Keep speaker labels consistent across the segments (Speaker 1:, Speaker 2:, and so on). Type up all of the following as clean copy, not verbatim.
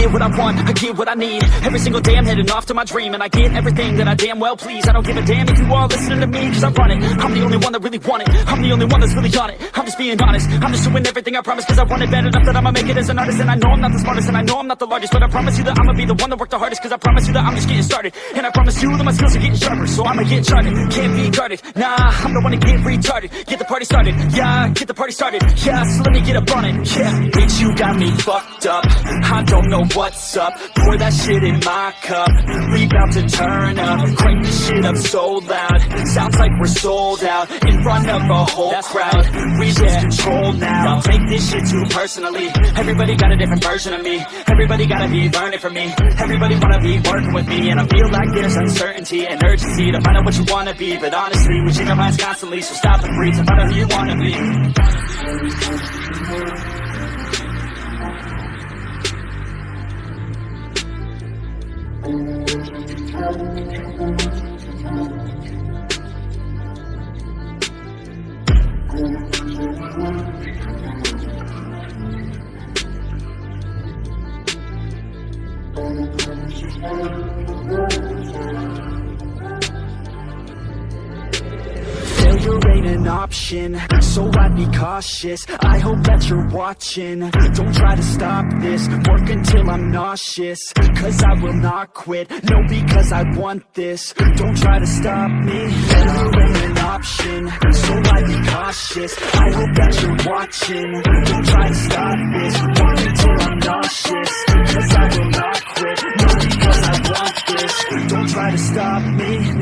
Speaker 1: get what I want, I get what I need. Every single day I'm heading off to my dream, and I get everything that I damn well please. I don't give a damn if you all listening to me, cause I run it. I'm the only one that really want it, I'm the only one that's really on it. I'm just being honest, I'm just doing everything I promise, cause I want it bad enough that I'ma make it as an artist. And I know I'm not the smartest, and I know I'm not the largest, but I promise you that I'ma be the one that worked the hardest, cause I promise you that I'm just getting started. And I promise you that my skills are getting sharper, so I'ma get charted. Can't be guarded, nah, I'm the one to get retarded. Get the party started, yeah, get the party started, yeah, so let me get up on it, yeah. Bitch, you got me fucked up, I don't know what's up. Pour that shit in my cup, we bout to turn up. Crank this shit up so loud, sounds like we're sold out. In front of a whole crowd, we lose control now. Don't take this shit too personally, everybody got a different version of me. Everybody gotta be learning from me, everybody wanna be working with me. And I feel like there's uncertainty and urgency to find out what you wanna be. But honestly, we change our minds constantly, so stop and breathe and find out who you wanna be. Failure ain't an option, so I'd be cautious. I hope that you're watching, don't try to stop this. Work until I'm nauseous, cause I will not quit. No, because I want this, don't try to stop me. Failure ain't an option, so I'd be cautious. I hope that you're watching, don't try to stop this. Work until I'm nauseous, cause I will not quit. No, because I want this, don't try to stop me.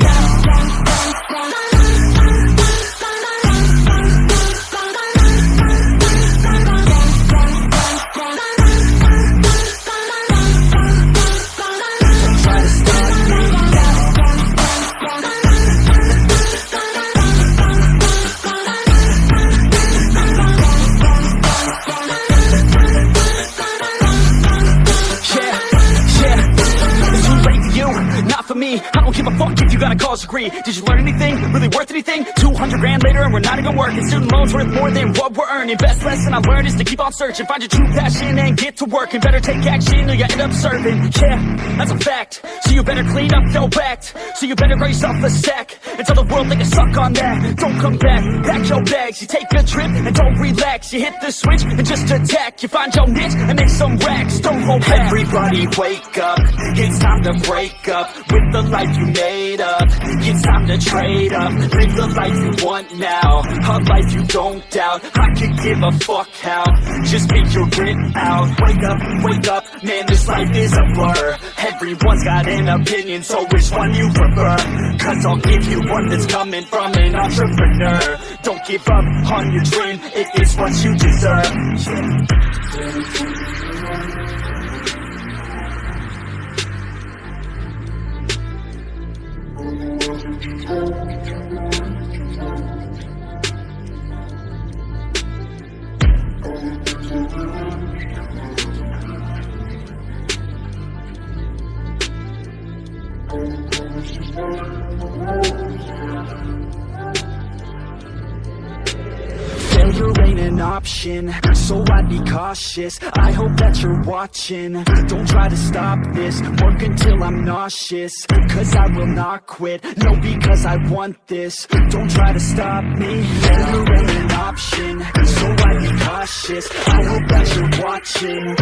Speaker 1: I don't give a fuck if you got a college degree. Did you learn anything? Really worth anything? 200 grand later and we're not even working. Student loans worth more than what we're earning. Best lesson I learned is to keep on searching. Find your true passion and get to work. And better take action or you end up serving. Yeah, that's a fact. So you better clean up your act. So you better grow yourself a sack and tell the world they can suck on that. Don't come back, pack your bags. You take a trip and don't relax. You hit the switch and just attack. You find your niche and make some racks. Don't hold back. Everybody wake up, it's time to break up with the life you made up. It's time to trade up, live the life you want now, a life you don't doubt. I could give a fuck how, just get your grit out. Wake up, man, this life is a blur. Everyone's got an opinion, so which one you prefer? Cause I'll give you one that's coming from an entrepreneur. Don't give up on your dream, it is what you deserve. Failure ain't an option, so I'd be cautious. I hope that you're watching, don't try to stop this. Work until I'm nauseous, cause I will not quit. No, because I want this, don't try to stop me. Failure ain't an option, so I'd be cautious. I hope that you're watching,